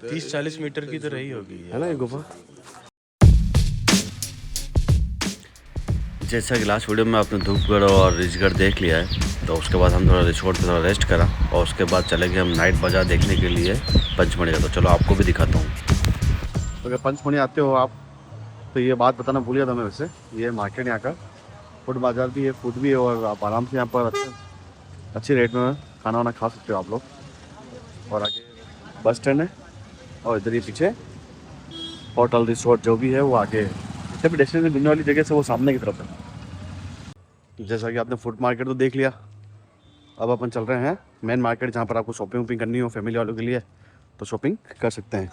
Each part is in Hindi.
30-40 मीटर की तो रही होगी है ना ये गुफा। जैसा कि लास्ट वीडियो में आपने धूपगढ़ और रिजगढ़ देख लिया है, तो उसके बाद हम थोड़ा रिसोर्ट पे थोड़ा रेस्ट करा और उसके बाद चले गए हम नाइट बाज़ार देखने के लिए पंचमढ़ी का। तो चलो आपको भी दिखाता हूँ। अगर पंचमढ़ी आते हो आप तो ये बात बताना भूल गया था मैं वैसे, ये मार्केट यहाँ का फूड बाज़ार भी है, फूड भी है और आप आराम से यहाँ पर अच्छी रेट में खाना वाना खा सकते हो आप लोग। और आगे बस स्टैंड है और इधर ही पीछे होटल रिसोर्ट जो भी है वो आगे जब डेस्टिनेशन घूमने वाली जगह से वो सामने की तरफ है। जैसा कि आपने फूड मार्केट तो देख लिया, अब अपन चल रहे हैं मेन मार्केट जहाँ पर आपको शॉपिंग वॉपिंग करनी हो फैमिली वालों के लिए तो शॉपिंग कर सकते हैं।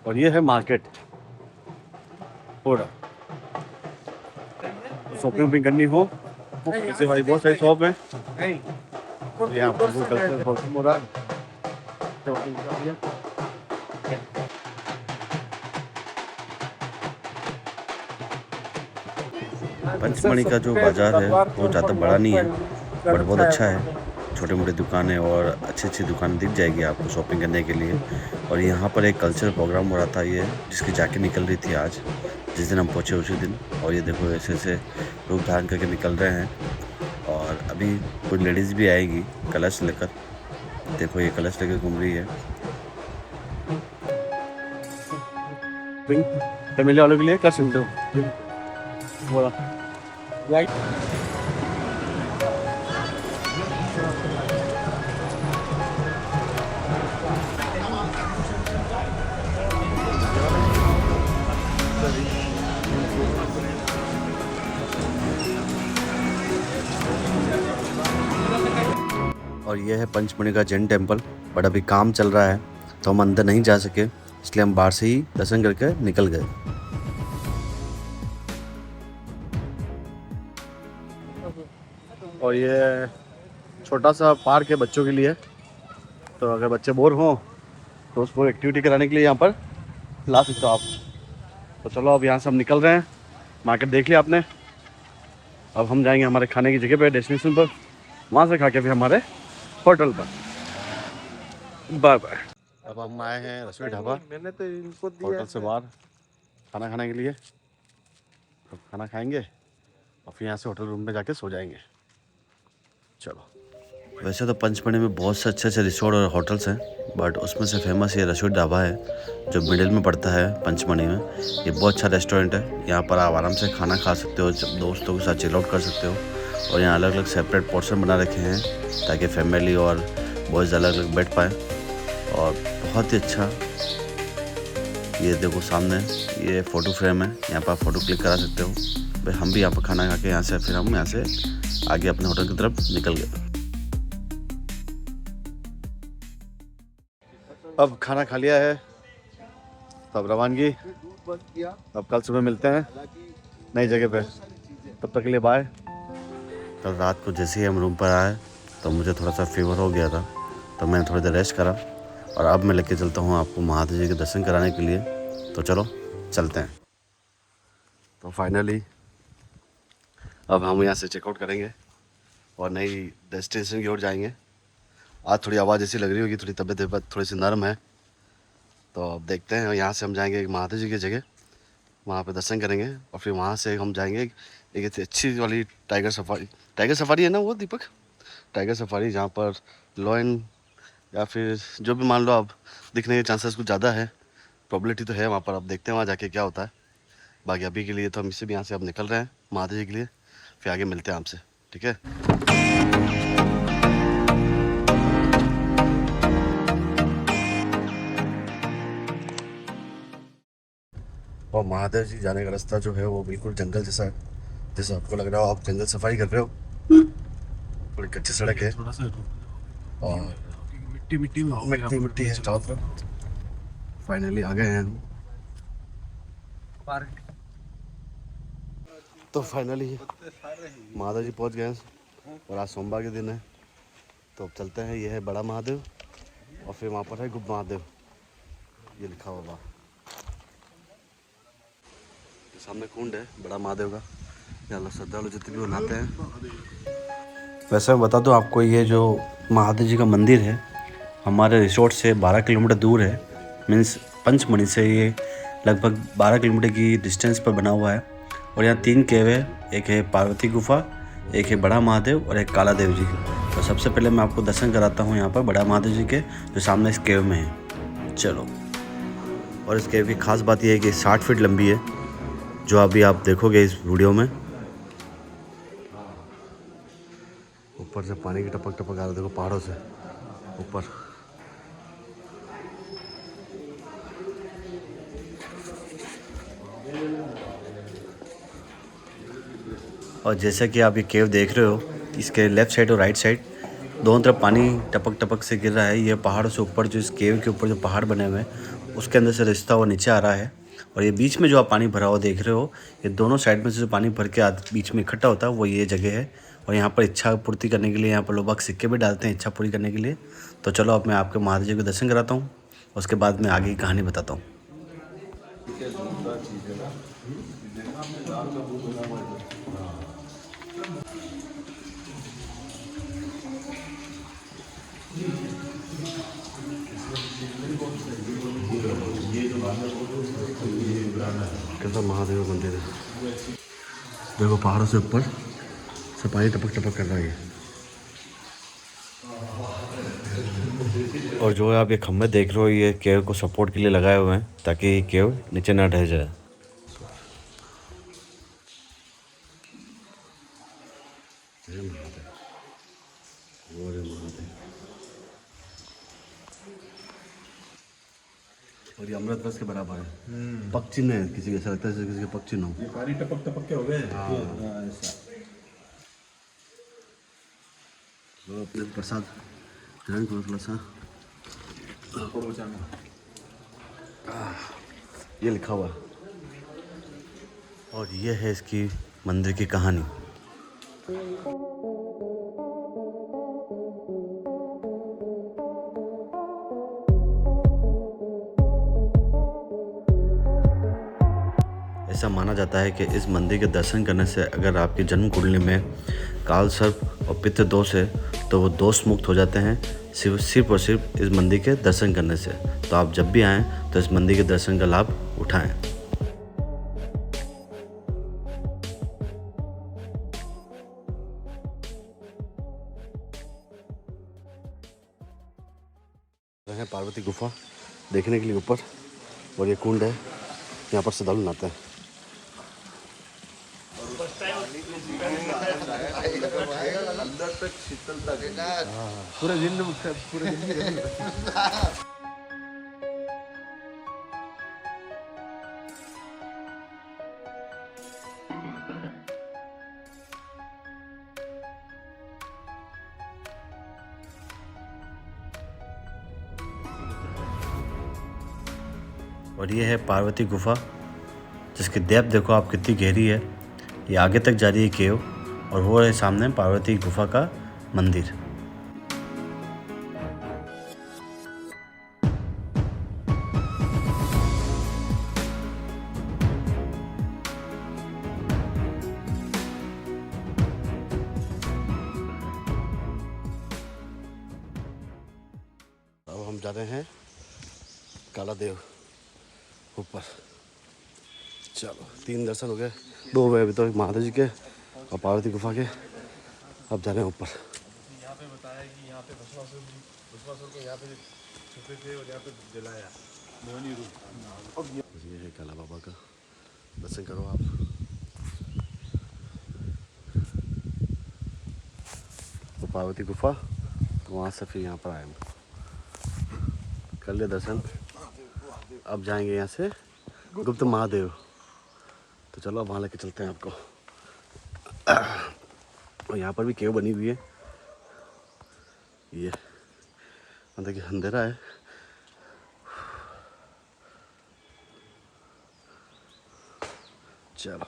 और ये है मार्केट पूरा, शॉपिंग वॉपिंग करनी हो जैसे भाई बहुत सारी शॉप है यहाँ पर वो कल्चर शॉपिंग हो रहा है। पंचमढ़ी का जो बाज़ार है वो ज़्यादा बड़ा नहीं है बट बहुत अच्छा है। छोटे मोटे दुकानें और अच्छी अच्छी दुकानें दिख जाएगी आपको शॉपिंग करने के लिए। और यहाँ पर एक कल्चरल प्रोग्राम हो रहा था ये, जिसकी जाके निकल रही थी आज जिस दिन हम पहुँचे उसी दिन। और ये देखो ऐसे ऐसे रूप धारण करके निकल रहे हैं। और अभी कोई लेडीज़ भी आएगी कलश लेकर, देखो ये कलश लेकर घूम रही है। फैमिली वालों के लिए कर सकते हो बोला राइट। और ये है पंचमढ़ी का जैन टेम्पल, बट अभी काम चल रहा है तो हम अंदर नहीं जा सके, इसलिए हम बाहर से ही दर्शन करके निकल गए। और ये छोटा सा पार्क है बच्चों के लिए, तो अगर बच्चे बोर हों तो उसको एक्टिविटी कराने के लिए यहाँ पर ला सकते हो आप। तो चलो अब यहाँ से हम निकल रहे हैं, मार्केट देख लिया आपने, अब हम जाएंगे हमारे खाने की जगह पे डेस्टिनेशन पर, वहाँ से खा के फिर हमारे होटल पर। Bye bye. अब हम आए हैं रसोई ढाबा, मैंने तो इनको होटल से बाहर खाना खाने के लिए। तो खाना खाएंगे और फिर यहाँ से होटल रूम में जाके सो जाएंगे। चलो। वैसे तो पंचमढ़ी में बहुत से अच्छे अच्छे रिसोर्ट और होटल्स हैं, बट उसमें से फेमस ये रसोई ढाबा है जो मिडिल में पड़ता है पंचमढ़ी में। ये बहुत अच्छा रेस्टोरेंट है, यहाँ पर आप आराम से खाना खा सकते हो, दोस्तों के साथ चिल आउट कर सकते हो। और यहाँ अलग अलग सेपरेट पोर्शन बना रखे हैं ताकि फैमिली और बॉयज़ अलग अलग बैठ पाएँ। और बहुत ही अच्छा, ये देखो सामने ये फ़ोटो फ्रेम है, यहाँ पर आप फ़ोटो क्लिक करा सकते हो। भाई हम भी यहाँ पर खाना खा के यहाँ से फिर हम यहाँ से आगे अपने होटल की तरफ निकल गए। अब खाना खा लिया है, तब रवानगी, अब कल सुबह मिलते हैं नई जगह पे, तब तक के लिए बाय। कल रात को जैसे ही हम रूम पर आए तो मुझे थोड़ा सा फीवर हो गया था, तो मैंने थोड़ी देर रेस्ट करा और अब मैं लेके चलता हूँ आपको महादेव जी के दर्शन कराने के लिए। तो चलो चलते हैं। तो फाइनली अब हम यहाँ से चेकआउट करेंगे और नई डेस्टिनेशन की ओर जाएंगे। आज थोड़ी आवाज़ ऐसी लग रही होगी, थोड़ी तबीयत थोड़ी सी नरम है, तो अब देखते हैं। यहाँ से हम जाएंगे एक महादेव जी की जगह, वहाँ पे दर्शन करेंगे और फिर वहाँ से हम जाएंगे एक अच्छी वाली टाइगर सफारी है ना वो दीपक, टाइगर सफारी, जहाँ पर लॉयन या फिर जो भी मान लो आप दिखने के चांसेस कुछ ज़्यादा है, प्रोबेबिलिटी तो है वहाँ पर। अब देखते हैं वहाँ जाके क्या होता है। बाकी अभी के लिए तो हम इससे भी यहाँ से अब निकल रहे हैं महादेव जी के लिए, फिर आगे मिलते हैं आपसे, ठीक है। और महादेव जी जाने का रास्ता जो है वो बिल्कुल जंगल जैसा है, जैसे आपको लग रहा हो आप जंगल सफारी कर रहे हो। थोड़ी कच्ची सड़क है और मिट्टी है चारों तरफ। फाइनली आ गए हैं हम पार्क। तो फाइनली महादेव जी पहुंच गए हैं और आज सोमवार के दिन है, तो अब चलते हैं। ये है बड़ा महादेव और फिर वहाँ पर है गुप्त महादेव, ये लिखा होगा सामने कुंड है बड़ा महादेव का, यहाँ श्रद्धालु जितने भी नहाते हैं। वैसे मैं बता दूं आपको, ये जो महादेव जी का मंदिर है हमारे रिसोर्ट से 12 किलोमीटर दूर है मीन्स पंचमढ़ी से ये लगभग 12 किलोमीटर की डिस्टेंस पर बना हुआ है। और यहाँ 3 केव है, एक है पार्वती गुफा, एक है बड़ा महादेव और एक काला देव जी। तो सबसे पहले मैं आपको दर्शन कराता हूँ यहाँ पर बड़ा महादेव जी के, जो सामने इस केव में है। चलो। और इस केव की खास बात यह है कि 60 फीट लंबी है, जो अभी आप देखोगे इस वीडियो में। ऊपर से पानी की टपक टपक आ रहा है, देखो पहाड़ों से ऊपर। और जैसा कि आप ये केव देख रहे हो, इसके लेफ़्ट साइड और राइट साइड दोनों तरफ पानी टपक टपक से गिर रहा है। ये पहाड़ों से ऊपर, जो इस केव के ऊपर जो पहाड़ बने हुए हैं, उसके अंदर से रिश्ता हुआ नीचे आ रहा है। और ये बीच में जो आप पानी भरा हुआ देख रहे हो, ये दोनों साइड में से जो पानी भर के बीच में इकट्ठा होता है, वो ये जगह है। और यहाँ पर इच्छा पूर्ति करने के लिए यहाँ पर लोग सिक्के भी डालते हैं इच्छा पूरी करने के लिए। तो चलो अब मैं आपके महादेव जी को दर्शन कराता हूँ, उसके बाद मैं आगे की कहानी बताता हूँ। कैसा महादेव मंदिर है, देखो पहाड़ों से ऊपर से पानी टपक टपक कर रहा है। और जो आप ये खम्भे देख रहे हो, ये केव को सपोर्ट के लिए लगाए हुए हैं, ताकि ये केव नीचे ना ढह जाए। और ये अमृत रस के बराबर है। पग चिन्ह है, किसी के ऐसा लगता है जैसे किसी के पग चिन्ह हो। ये पानी टपक टपक के हो गए। ऐसा तो अपने प्रसाद ग्रहण करो थोड़ा सा। ये लिखा हुआ है। और ये है इसकी मंदिर की कहानी। ऐसा माना जाता है कि इस मंदिर के दर्शन करने से अगर आपकी जन्म कुंडली में काल सर्प और पितृ दोष है, तो वो दोष मुक्त हो जाते हैं सिर्फ और सिर्फ इस मंदिर के दर्शन करने से। तो आप जब भी आएँ तो इस मंदिर के दर्शन का लाभ उठाएं। है पार्वती गुफा देखने के लिए ऊपर, और ये कुंड है, यहाँ पर श्रद्धालु नहाते हैं। पूरे दिन और ये है पार्वती गुफा, जिसकी डेप्थ देखो आप कितनी गहरी है। ये आगे तक जा रही है केव, और वो है सामने पार्वती गुफा का मंदिर। अब हम जा रहे हैं काला देव ऊपर। चलो 3 दर्शन हो गए, 2 हुए अभी तो, एक महादेव जी के और पार्वती गुफा के। अब जा रहे हैं ऊपर। यहाँ पे बताया कि यहाँ पे भस्मासुर को यहाँ पे छुपे थे और यहाँ पे जलाया मोहिनी रूप। ये है काला बाबा का, दर्शन करो आप। तो पार्वती गुफा, तो वहाँ से फिर यहाँ पर आए हम, कर लिया दर्शन। अब जाएंगे यहाँ से गुप्त महादेव। तो चलो अब वहाँ लेके चलते हैं आपको। और यहाँ पर भी केव बनी हुई है। ये देखिए अंधेरा है। चलो।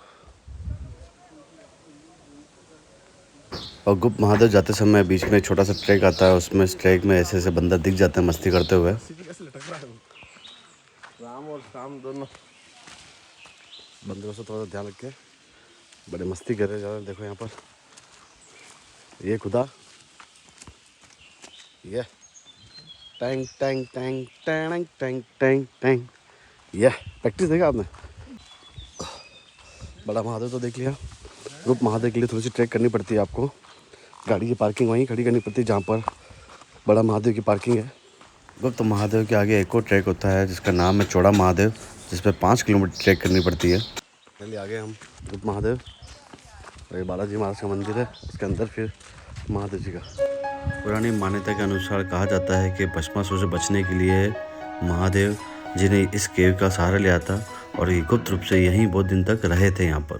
और गुप्त महादेव जाते समय बीच में एक छोटा सा ट्रैक आता है, उसमें इस ट्रैक में ऐसे ऐसे बंदर दिख जाते हैं मस्ती करते हुए। कैसे लटक रहा है वो? राम और शाम दोनों बंदरों से थोड़ा सा ध्यान रख के, बड़े मस्ती कर रहे हैं। देखो यहाँ पर ये खुदा, ये Tang Tang Tang Tang Tang Tang Tang. यह प्रैक्टिस देखा आपने? बड़ा महादेव तो देख लिया। रूप महादेव के लिए थोड़ी सी ट्रैक करनी पड़ती है आपको। गाड़ी की पार्किंग वहीं खड़ी करनी पड़ती है जहाँ पर बड़ा महादेव की पार्किंग है। गुप्त महादेव के आगे एक और ट्रैक होता है जिसका नाम है चौड़ा महादेव, जिस पर 5 किलोमीटर ट्रैक करनी पड़ती है। पहले आगे हम गुप्त महादेव और ये बालाजी महाराज का मंदिर है, उसके अंदर फिर महादेव जी का। पुरानी मान्यता के अनुसार कहा जाता है कि भस्मासुर से बचने के लिए महादेव जी ने इस केव का सहारा लिया था और ये गुप्त रूप से यहीं बहुत दिन तक रहे थे यहाँ पर।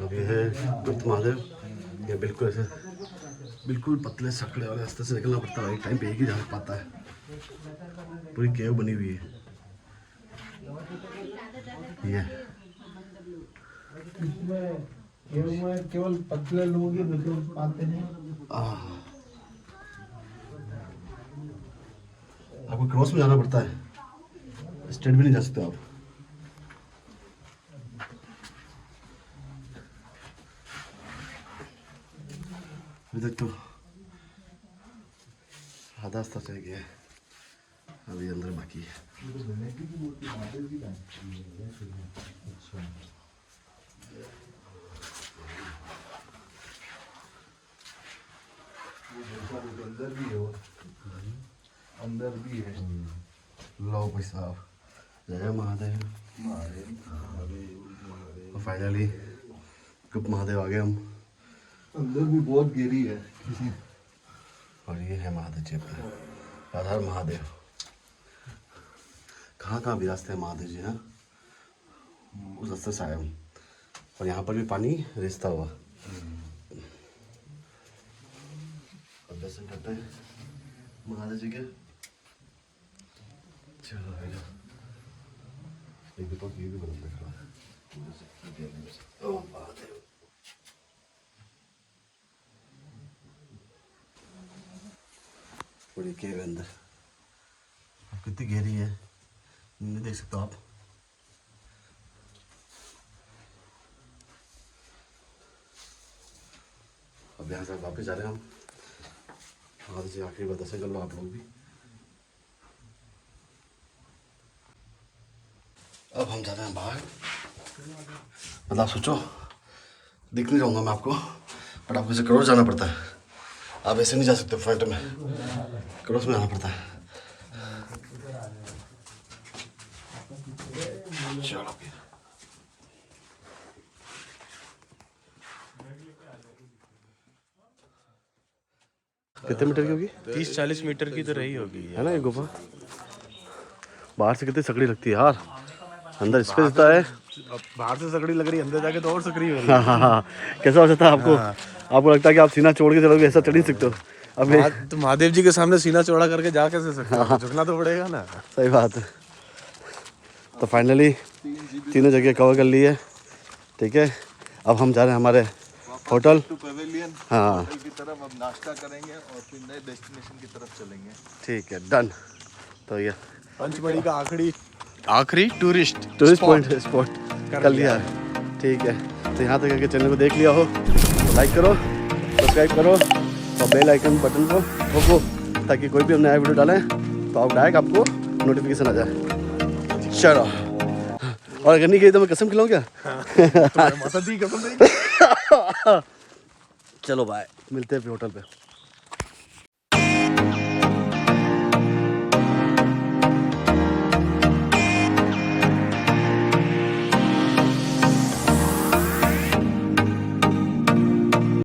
अभी है गुप्त महादेव, ये बिल्कुल ऐसे बिल्कुल पतले सकड़े वाले रास्ते से निकलना पड़ता है। एक टाइम पे एक ही जा पाता है। पूरी केव बनी हुई है ये। केवल पतले लोग ही निकल पाते हैं। आपको क्रॉस में जाना पड़ता है, स्ट्रेट भी नहीं जा सकते आप। अभी तक तो आधा रास्ता चल गया है, अभी अंदर बाकी है। अंदर भी है। लो भाई साहब, जय महादेव। फाइनली गुप्त महादेव आ गए हम। अंदर भी बहुत गहरी है। और ये है महादेव जी अपने आधार महादेव। कहाँ कहाँ विराजते हैं महादेव जी ना, उस रास्ते से आए हम। और यहाँ पर भी पानी रिसता हुआ। अब दर्शन करते हैं महादेव जी के। चलो भैया, एक तो ये भी बंद खड़ा है। ओ महादेव, पूरी केव अंदर। अब कितनी गहरी है नहीं देख सकते आप। अब यहाँ से वापस जा रहे हैं हम। महादेव जी आखिरी बार दर्शन कर लो आप लोग भी। अब हम जा रहे हैं बाहर। मतलब आप सोचो, दिख नहीं जाऊँगा मैं आपको, बट आपको इसे क्रॉस जाना पड़ता है। आप ऐसे नहीं जा सकते फ्रंट में, क्रॉस में जाना पड़ता है। चलो फिर कितने मीटर की होगी? 30-40 मीटर की तो रही होगी है ना ये गुफा। बाहर से कितनी सकड़ी लगती है यार, अंदर स्पेस इतना है। बाहर से सकड़ी लग रही है, अंदर जाके तो और सकड़ी हो रही हाँ हाँ हाँ, कैसा हो सकता है आपको? आपको लगता है कि आप सीना छोड़ के चलोगे, ऐसा चढ़ नहीं सकते हो। अब है। तो महादेव जी के सामने सीना चौड़ा करके जा कैसे सकते हो? झुकना तो पड़ेगा ना। सही बात है। तो फाइनली तीनों जगह कवर कर ली है, ठीक है। अब हम जा रहे हैं हमारे होटल पवेलियन हाँ की तरफ। अब नाश्ता करेंगे और फिर नए डेस्टिनेशन की तरफ चलेंगे। ठीक है, डन। तो ये पंचमढ़ी का आखिरी टूरिस्ट पॉइंट स्पॉट कर लिया है, ठीक है। तो यहाँ तक करके चैनल को देख लिया हो तो लाइक करो, सब्सक्राइब करो और बेल आइकन बटन को ठोको, ताकि कोई भी हम नया वीडियो डालें तो आप डायरेक्ट आपको नोटिफिकेशन आ जाए। चलो, और अगर नहीं गई तो मैं कसम खिलाऊं क्या? माता दी कसम। चलो बाय, मिलते हैं फिर होटल पे।